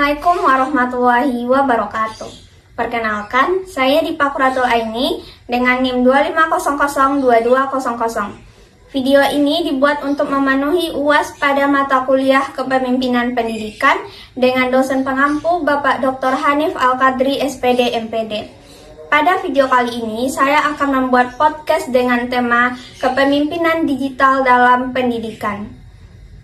Assalamualaikum warahmatullahi wabarakatuh. Perkenalkan, saya Dipa Quratul Aini dengan NIM 250022000. Video ini dibuat untuk memenuhi UAS pada mata kuliah Kepemimpinan Pendidikan dengan dosen pengampu Bapak Dr. Hanif Al-Qadri SPD MPD. Pada video kali ini, saya akan membuat podcast dengan tema Kepemimpinan Digital dalam Pendidikan.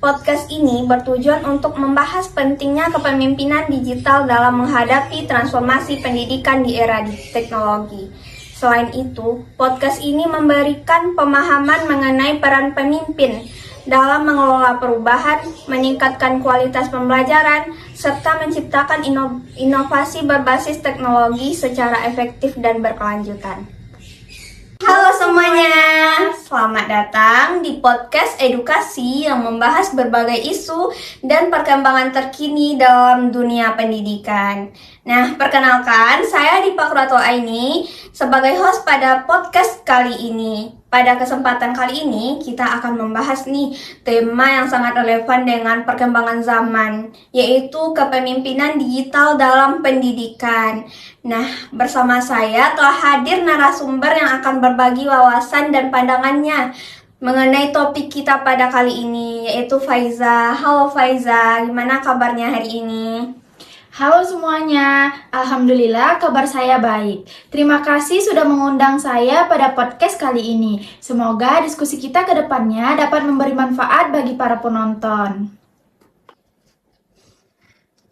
Podcast ini bertujuan untuk membahas pentingnya kepemimpinan digital dalam menghadapi transformasi pendidikan di era teknologi. Selain itu, podcast ini memberikan pemahaman mengenai peran pemimpin dalam mengelola perubahan, meningkatkan kualitas pembelajaran, serta menciptakan inovasi berbasis teknologi secara efektif dan berkelanjutan. Halo semuanya, selamat datang di podcast edukasi yang membahas berbagai isu dan perkembangan terkini dalam dunia pendidikan. Nah, perkenalkan, saya Dipa Quratul Aini sebagai host pada podcast kali ini. Pada kesempatan kali ini, kita akan membahas tema yang sangat relevan dengan perkembangan zaman, yaitu kepemimpinan digital dalam pendidikan. Nah, bersama saya telah hadir narasumber yang akan berbagi wawasan dan pandangannya mengenai topik kita pada kali ini, yaitu Faiza. Halo Faiza, gimana kabarnya hari ini? Halo semuanya, Alhamdulillah kabar saya baik. Terima kasih sudah mengundang saya pada podcast kali ini. Semoga diskusi kita ke depannya dapat memberi manfaat bagi para penonton.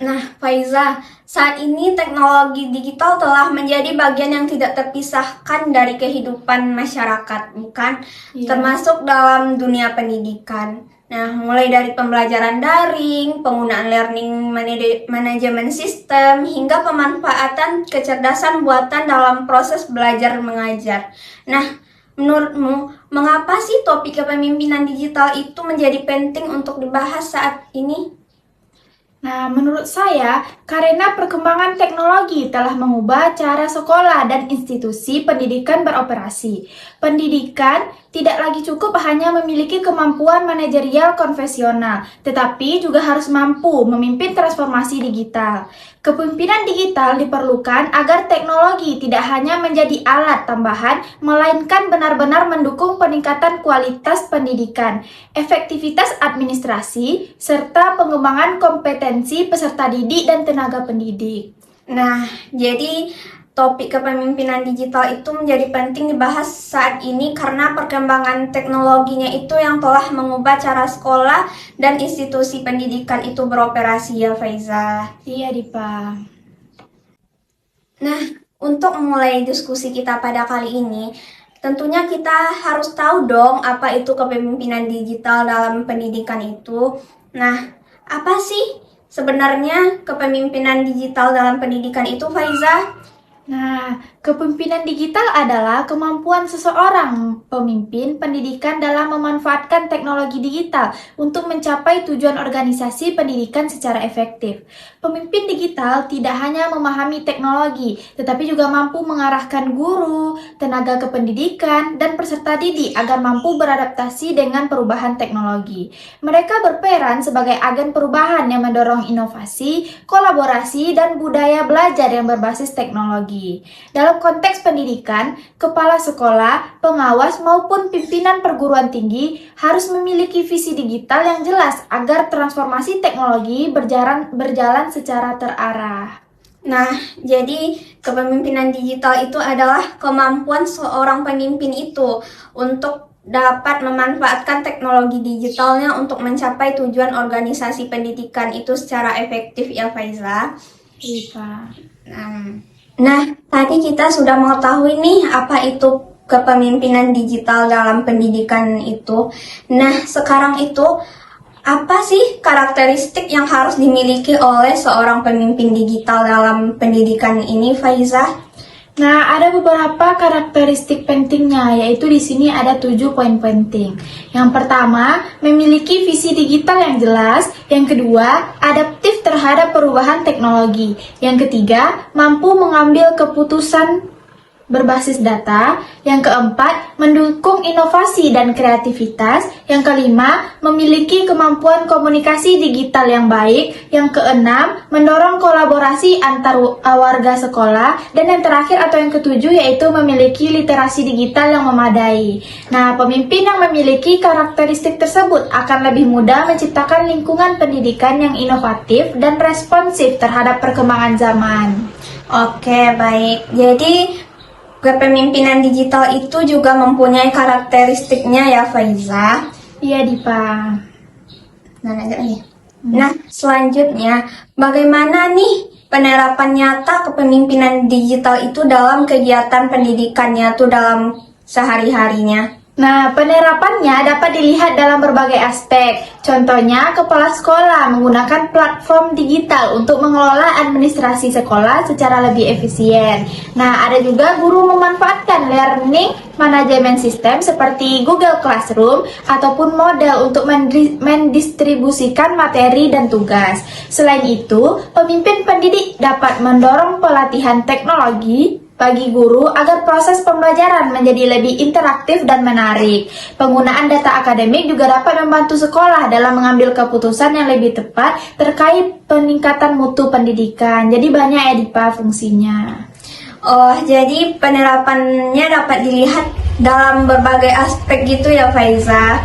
Nah, Faiza, saat ini teknologi digital telah menjadi bagian yang tidak terpisahkan dari kehidupan masyarakat, bukan? Termasuk dalam dunia pendidikan. Nah, mulai dari pembelajaran daring, penggunaan learning management system, hingga pemanfaatan kecerdasan buatan dalam proses belajar mengajar. Nah, menurutmu, mengapa sih topik kepemimpinan digital itu menjadi penting untuk dibahas saat ini? Nah, menurut saya, karena perkembangan teknologi telah mengubah cara sekolah dan institusi pendidikan beroperasi. Pendidikan tidak lagi cukup hanya memiliki kemampuan manajerial konvensional, tetapi juga harus mampu memimpin transformasi digital. Kepemimpinan digital diperlukan agar teknologi tidak hanya menjadi alat tambahan, melainkan benar-benar mendukung peningkatan kualitas pendidikan, efektivitas administrasi, serta pengembangan kompetensi peserta didik dan tenaga pendidik. Nah, jadi topik kepemimpinan digital itu menjadi penting dibahas saat ini karena perkembangan teknologinya itu yang telah mengubah cara sekolah dan institusi pendidikan itu beroperasi, ya Faiza. Iya, Dipa. Nah, untuk memulai diskusi kita pada kali ini, tentunya kita harus tahu dong apa itu kepemimpinan digital dalam pendidikan itu. Nah, apa sih sebenarnya kepemimpinan digital dalam pendidikan itu, Faiza? Nah, kepemimpinan digital adalah kemampuan seseorang pemimpin pendidikan dalam memanfaatkan teknologi digital untuk mencapai tujuan organisasi pendidikan secara efektif. Pemimpin digital tidak hanya memahami teknologi, tetapi juga mampu mengarahkan guru, tenaga kependidikan, dan peserta didik agar mampu beradaptasi dengan perubahan teknologi. Mereka berperan sebagai agen perubahan yang mendorong inovasi, kolaborasi, dan budaya belajar yang berbasis teknologi. Dalam konteks pendidikan, kepala sekolah, pengawas, maupun pimpinan perguruan tinggi harus memiliki visi digital yang jelas agar transformasi teknologi berjalan secara terarah. Nah, jadi kepemimpinan digital itu adalah kemampuan seorang pemimpin itu untuk dapat memanfaatkan teknologi digitalnya untuk mencapai tujuan organisasi pendidikan itu secara efektif, ya Faiza. Iya. Nah, tadi kita sudah mengetahui apa itu kepemimpinan digital dalam pendidikan itu. Nah, sekarang itu apa sih karakteristik yang harus dimiliki oleh seorang pemimpin digital dalam pendidikan ini, Faiza? Nah, ada beberapa karakteristik pentingnya, yaitu di sini ada 7 poin penting. Yang pertama, memiliki visi digital yang jelas. Yang kedua, adaptif terhadap perubahan teknologi. Yang ketiga, mampu mengambil keputusan berbasis data. Yang keempat, mendukung inovasi dan kreativitas. Yang kelima, memiliki kemampuan komunikasi digital yang baik. Yang keenam, mendorong kolaborasi antar warga sekolah. Dan yang terakhir atau yang ketujuh yaitu memiliki literasi digital yang memadai. Nah, pemimpin yang memiliki karakteristik tersebut akan lebih mudah menciptakan lingkungan pendidikan yang inovatif dan responsif terhadap perkembangan zaman. Oke, baik. Jadi, kepemimpinan digital itu juga mempunyai karakteristiknya ya, Faiza. Iya, Dipa. Nah, selanjutnya, bagaimana nih penerapan nyata kepemimpinan digital itu dalam kegiatan pendidikannya tuh dalam sehari-harinya? Nah, penerapannya dapat dilihat dalam berbagai aspek. Contohnya, kepala sekolah menggunakan platform digital untuk mengelola administrasi sekolah secara lebih efisien. Nah, ada juga guru memanfaatkan learning management system seperti Google Classroom ataupun model untuk mendistribusikan materi dan tugas. Selain itu, pemimpin pendidik dapat mendorong pelatihan teknologi bagi guru agar proses pembelajaran menjadi lebih interaktif dan menarik. Penggunaan data akademik juga dapat membantu sekolah dalam mengambil keputusan yang lebih tepat terkait peningkatan mutu pendidikan. Jadi banyak ya Dipa fungsinya. Oh, jadi penerapannya dapat dilihat dalam berbagai aspek gitu ya, Faiza.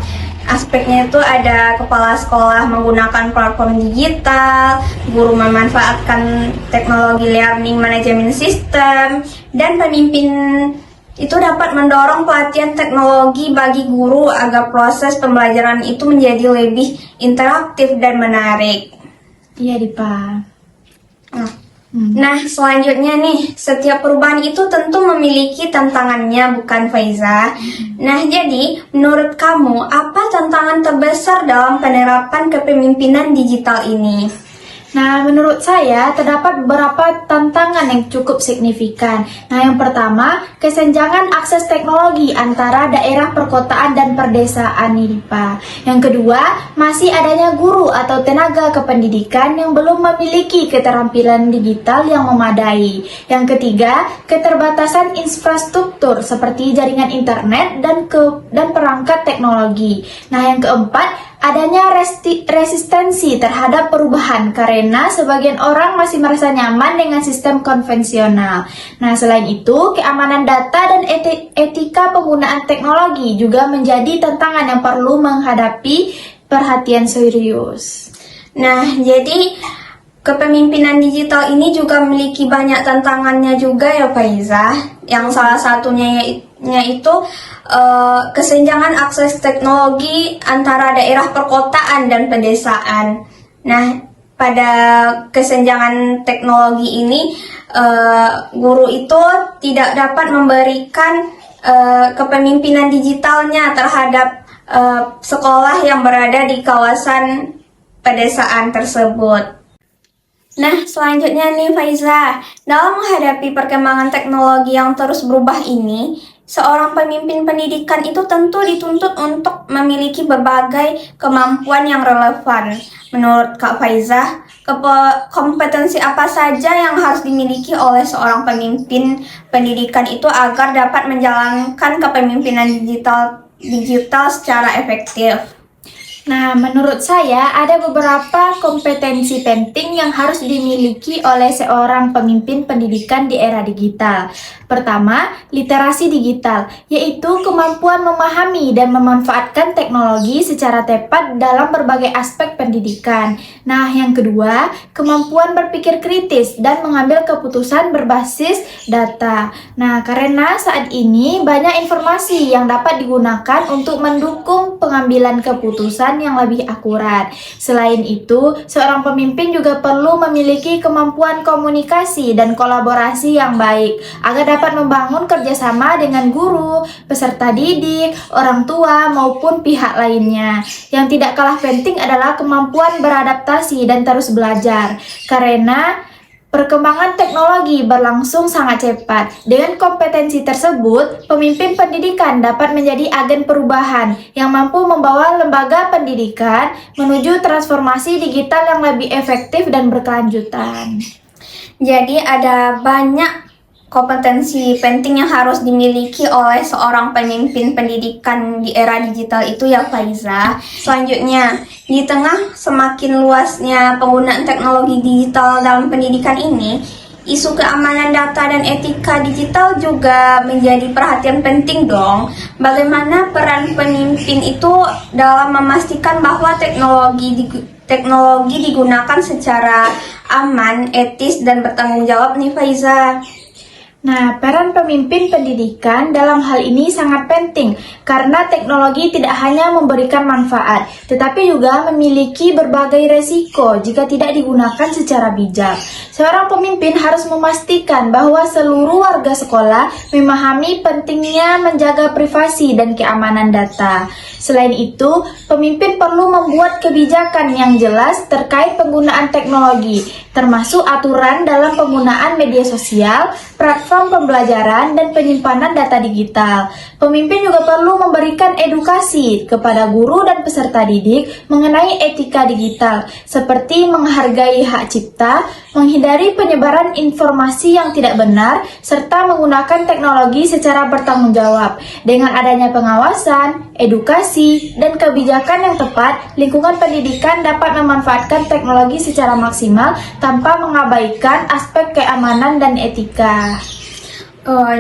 Aspeknya itu ada kepala sekolah menggunakan platform digital, guru memanfaatkan teknologi learning management system, dan pemimpin itu dapat mendorong pelatihan teknologi bagi guru agar proses pembelajaran itu menjadi lebih interaktif dan menarik. Iya, Dipa. Nah, selanjutnya nih, setiap perubahan itu tentu memiliki tantangannya, bukan, Faiza? Nah, jadi, menurut kamu, apa tantangan terbesar dalam penerapan kepemimpinan digital ini? Nah, menurut saya terdapat beberapa tantangan yang cukup signifikan. Nah, yang pertama, kesenjangan akses teknologi antara daerah perkotaan dan perdesaan nih, Pak. Yang kedua, masih adanya guru atau tenaga kependidikan yang belum memiliki keterampilan digital yang memadai. Yang ketiga, keterbatasan infrastruktur seperti jaringan internet dan perangkat teknologi. Nah, yang keempat, adanya resistensi terhadap perubahan karena sebagian orang masih merasa nyaman dengan sistem konvensional. Nah, selain itu, keamanan data dan etika penggunaan teknologi juga menjadi tantangan yang perlu menghadapi perhatian serius. Nah, jadi kepemimpinan digital ini juga memiliki banyak tantangannya juga ya, Faiza. Yang salah satunya yaitu kesenjangan akses teknologi antara daerah perkotaan dan pedesaan. Nah, pada kesenjangan teknologi ini, guru itu tidak dapat memberikan kepemimpinan digitalnya terhadap sekolah yang berada di kawasan pedesaan tersebut. Nah, selanjutnya nih Faiza, dalam menghadapi perkembangan teknologi yang terus berubah ini, seorang pemimpin pendidikan itu tentu dituntut untuk memiliki berbagai kemampuan yang relevan. Menurut Kak Faiza, kompetensi apa saja yang harus dimiliki oleh seorang pemimpin pendidikan itu agar dapat menjalankan kepemimpinan digital secara efektif? Nah, menurut saya ada beberapa kompetensi penting yang harus dimiliki oleh seorang pemimpin pendidikan di era digital. Pertama, literasi digital, yaitu kemampuan memahami dan memanfaatkan teknologi secara tepat dalam berbagai aspek pendidikan. Nah, yang kedua, kemampuan berpikir kritis dan mengambil keputusan berbasis data. Nah, karena saat ini banyak informasi yang dapat digunakan untuk mendukung pengambilan keputusan yang lebih akurat. Selain itu, seorang pemimpin juga perlu memiliki kemampuan komunikasi dan kolaborasi yang baik agar dapat membangun kerjasama dengan guru, peserta didik, orang tua, maupun pihak lainnya. Yang tidak kalah penting adalah kemampuan beradaptasi dan terus belajar, karena perkembangan teknologi berlangsung sangat cepat. Dengan kompetensi tersebut, pemimpin pendidikan dapat menjadi agen perubahan yang mampu membawa lembaga pendidikan menuju transformasi digital yang lebih efektif dan berkelanjutan. Jadi ada banyak kompetensi penting yang harus dimiliki oleh seorang pemimpin pendidikan di era digital itu ya Faiza. Selanjutnya, di tengah semakin luasnya penggunaan teknologi digital dalam pendidikan ini, isu keamanan data dan etika digital juga menjadi perhatian penting dong. Bagaimana peran pemimpin itu dalam memastikan bahwa teknologi digunakan secara aman, etis, dan bertanggung jawab nih Faiza. Nah, peran pemimpin pendidikan dalam hal ini sangat penting karena teknologi tidak hanya memberikan manfaat, tetapi juga memiliki berbagai resiko jika tidak digunakan secara bijak. Seorang pemimpin harus memastikan bahwa seluruh warga sekolah memahami pentingnya menjaga privasi dan keamanan data. Selain itu, pemimpin perlu membuat kebijakan yang jelas terkait penggunaan teknologi, termasuk aturan dalam penggunaan media sosial, platform pembelajaran, dan penyimpanan data digital. Pemimpin juga perlu memberikan edukasi kepada guru dan peserta didik mengenai etika digital, seperti menghargai hak cipta, menghindari penyebaran informasi yang tidak benar, serta menggunakan teknologi secara bertanggung jawab. Dengan adanya pengawasan, edukasi, dan kebijakan yang tepat, lingkungan pendidikan dapat memanfaatkan teknologi secara maksimal tanpa mengabaikan aspek keamanan dan etika.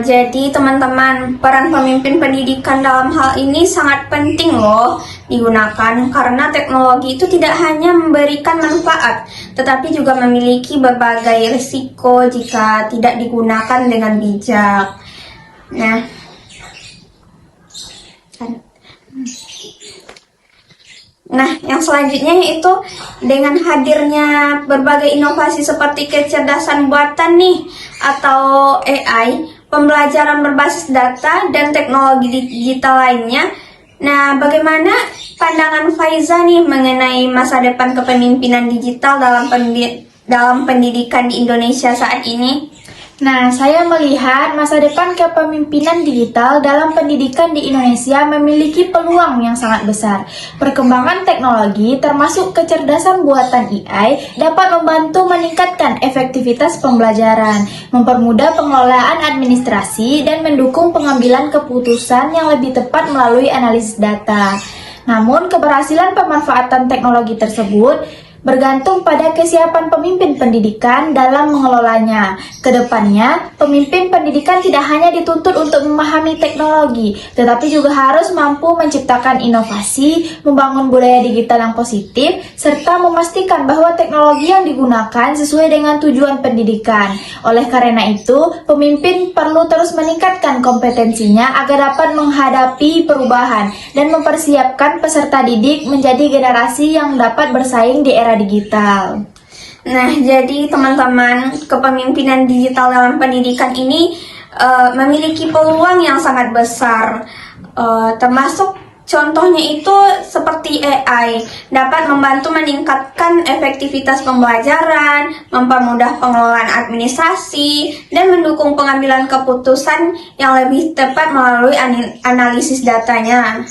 Jadi teman-teman, peran pemimpin pendidikan dalam hal ini sangat penting loh digunakan karena teknologi itu tidak hanya memberikan manfaat, tetapi juga memiliki berbagai risiko jika tidak digunakan dengan bijak. Nah, yang selanjutnya yaitu dengan hadirnya berbagai inovasi seperti kecerdasan buatan nih atau AI, pembelajaran berbasis data dan teknologi digital lainnya. Nah, bagaimana pandangan Faiza nih mengenai masa depan kepemimpinan digital dalam pendidikan di Indonesia saat ini? Nah, saya melihat masa depan kepemimpinan digital dalam pendidikan di Indonesia memiliki peluang yang sangat besar. Perkembangan teknologi, termasuk kecerdasan buatan AI, dapat membantu meningkatkan efektivitas pembelajaran, mempermudah pengelolaan administrasi, dan mendukung pengambilan keputusan yang lebih tepat melalui analisis data. Namun, keberhasilan pemanfaatan teknologi tersebut bergantung pada kesiapan pemimpin pendidikan dalam mengelolanya. Kedepannya, pemimpin pendidikan tidak hanya dituntut untuk memahami teknologi, tetapi juga harus mampu menciptakan inovasi, membangun budaya digital yang positif, serta memastikan bahwa teknologi yang digunakan sesuai dengan tujuan pendidikan. Oleh karena itu, pemimpin perlu terus meningkatkan kompetensinya agar dapat menghadapi perubahan dan mempersiapkan peserta didik menjadi generasi yang dapat bersaing di era digital. Nah, jadi teman-teman, kepemimpinan digital dalam pendidikan ini memiliki peluang yang sangat besar, termasuk contohnya itu seperti AI, dapat membantu meningkatkan efektivitas pembelajaran, mempermudah pengelolaan administrasi, dan mendukung pengambilan keputusan yang lebih tepat melalui analisis datanya.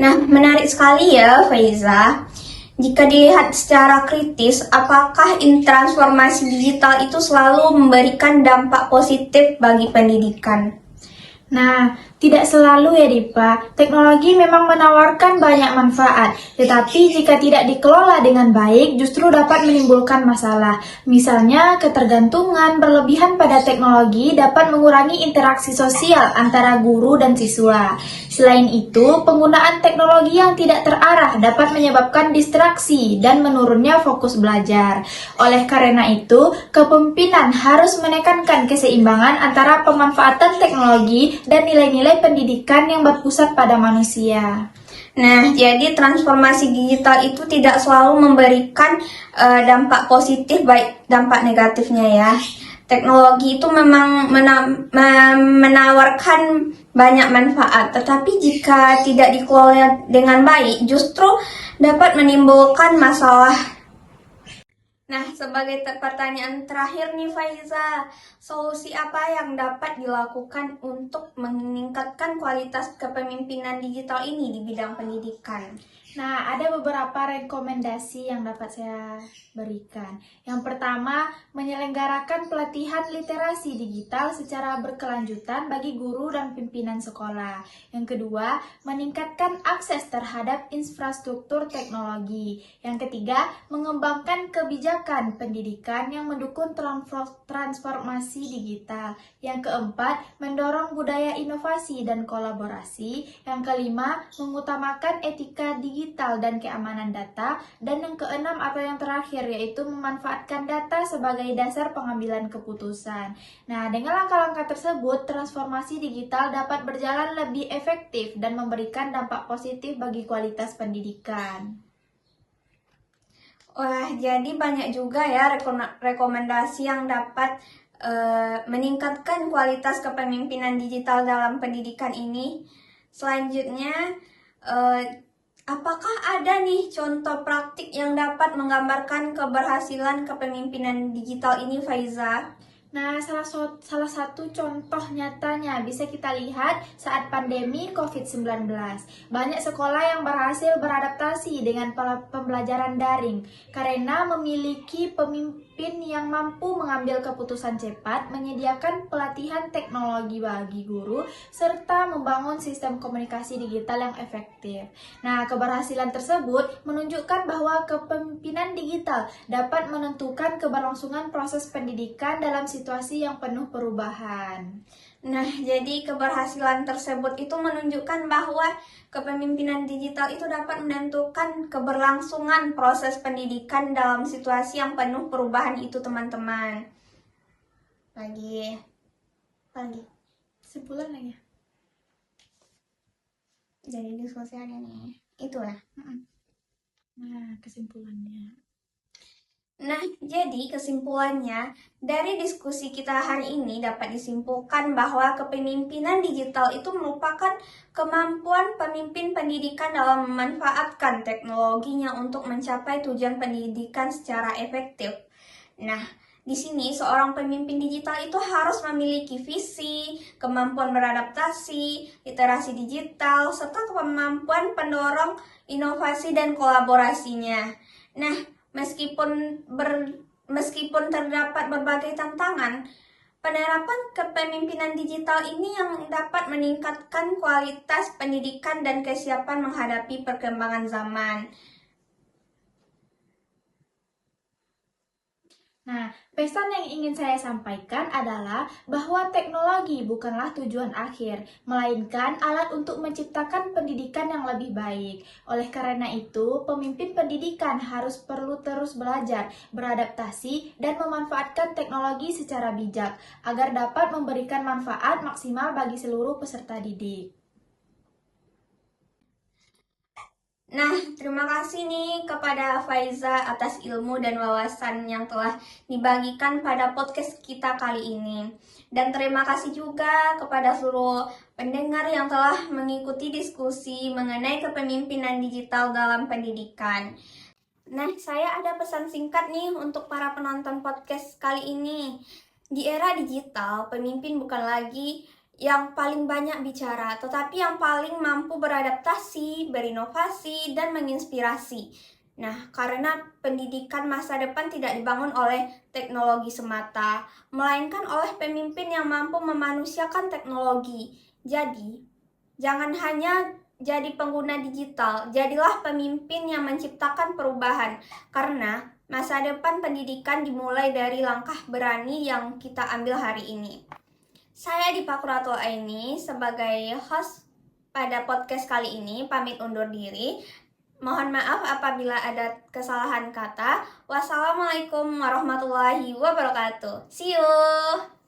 Nah, menarik sekali ya Faiza. Jika dilihat secara kritis, apakah transformasi digital itu selalu memberikan dampak positif bagi pendidikan? Nah, tidak selalu ya Dipa, teknologi memang menawarkan banyak manfaat, tetapi jika tidak dikelola dengan baik justru dapat menimbulkan masalah. Misalnya, ketergantungan berlebihan pada teknologi dapat mengurangi interaksi sosial antara guru dan siswa. Selain itu, penggunaan teknologi yang tidak terarah dapat menyebabkan distraksi dan menurunnya fokus belajar. Oleh karena itu, kepemimpinan harus menekankan keseimbangan antara pemanfaatan teknologi dan nilai-nilai pendidikan yang berpusat pada manusia. Nah, jadi transformasi digital itu tidak selalu memberikan dampak positif, baik dampak negatifnya ya. Teknologi itu memang menawarkan banyak manfaat, tetapi jika tidak dikelola dengan baik, justru dapat menimbulkan masalah. Nah, sebagai pertanyaan terakhir nih Faiza, solusi apa yang dapat dilakukan untuk meningkatkan kualitas kepemimpinan digital ini di bidang pendidikan? Nah, ada beberapa rekomendasi yang dapat saya berikan. Yang pertama, menyelenggarakan pelatihan literasi digital secara berkelanjutan bagi guru dan pimpinan sekolah. Yang kedua, meningkatkan akses terhadap infrastruktur teknologi. Yang ketiga, mengembangkan kebijakan pendidikan yang mendukung transformasi digital. Yang keempat, mendorong budaya inovasi dan kolaborasi. Yang kelima, mengutamakan etika digital dan keamanan data. Dan yang keenam atau yang terakhir yaitu memanfaatkan data sebagai dasar pengambilan keputusan. Nah, dengan langkah-langkah tersebut, transformasi digital dapat berjalan lebih efektif dan memberikan dampak positif bagi kualitas pendidikan. Wah, jadi banyak juga ya rekomendasi yang dapat meningkatkan kualitas kepemimpinan digital dalam pendidikan ini. Selanjutnya, apakah ada nih contoh praktik yang dapat menggambarkan keberhasilan kepemimpinan digital ini, Faiza? Nah, salah satu contoh nyatanya bisa kita lihat saat pandemi COVID-19. Banyak sekolah yang berhasil beradaptasi dengan pembelajaran daring karena memiliki pemimpin yang mampu mengambil keputusan cepat, menyediakan pelatihan teknologi bagi guru, serta membangun sistem komunikasi digital yang efektif. Nah, keberhasilan tersebut menunjukkan bahwa kepemimpinan digital dapat menentukan keberlangsungan proses pendidikan dalam situasi yang penuh perubahan. Nah, jadi keberhasilan tersebut itu menunjukkan bahwa kepemimpinan digital itu dapat menentukan keberlangsungan proses pendidikan dalam situasi yang penuh perubahan itu, teman-teman. Lagi. Kesimpulan lagi. Jadi diskusinya nih. Itu ya. Nah, kesimpulannya. Nah, jadi kesimpulannya, dari diskusi kita hari ini dapat disimpulkan bahwa kepemimpinan digital itu merupakan kemampuan pemimpin pendidikan dalam memanfaatkan teknologinya untuk mencapai tujuan pendidikan secara efektif. Nah, di sini seorang pemimpin digital itu harus memiliki visi, kemampuan beradaptasi, literasi digital, serta kemampuan pendorong inovasi dan kolaborasinya. Nah, Meskipun terdapat berbagai tantangan, penerapan kepemimpinan digital ini yang dapat meningkatkan kualitas pendidikan dan kesiapan menghadapi perkembangan zaman. Nah, pesan yang ingin saya sampaikan adalah bahwa teknologi bukanlah tujuan akhir, melainkan alat untuk menciptakan pendidikan yang lebih baik. Oleh karena itu, pemimpin pendidikan harus perlu terus belajar, beradaptasi, dan memanfaatkan teknologi secara bijak, agar dapat memberikan manfaat maksimal bagi seluruh peserta didik. Nah, terima kasih nih kepada Faiza atas ilmu dan wawasan yang telah dibagikan pada podcast kita kali ini. Dan terima kasih juga kepada seluruh pendengar yang telah mengikuti diskusi mengenai kepemimpinan digital dalam pendidikan. Nah, saya ada pesan singkat nih untuk para penonton podcast kali ini. Di era digital, pemimpin bukan lagi yang paling banyak bicara, tetapi yang paling mampu beradaptasi, berinovasi, dan menginspirasi. Nah, karena pendidikan masa depan tidak dibangun oleh teknologi semata, melainkan oleh pemimpin yang mampu memanusiakan teknologi. Jadi, jangan hanya jadi pengguna digital, jadilah pemimpin yang menciptakan perubahan. Karena masa depan pendidikan dimulai dari langkah berani yang kita ambil hari ini. Saya Dipa Kuratul Aini sebagai host pada podcast kali ini pamit undur diri. Mohon maaf apabila ada kesalahan kata. Wassalamualaikum warahmatullahi wabarakatuh. See you.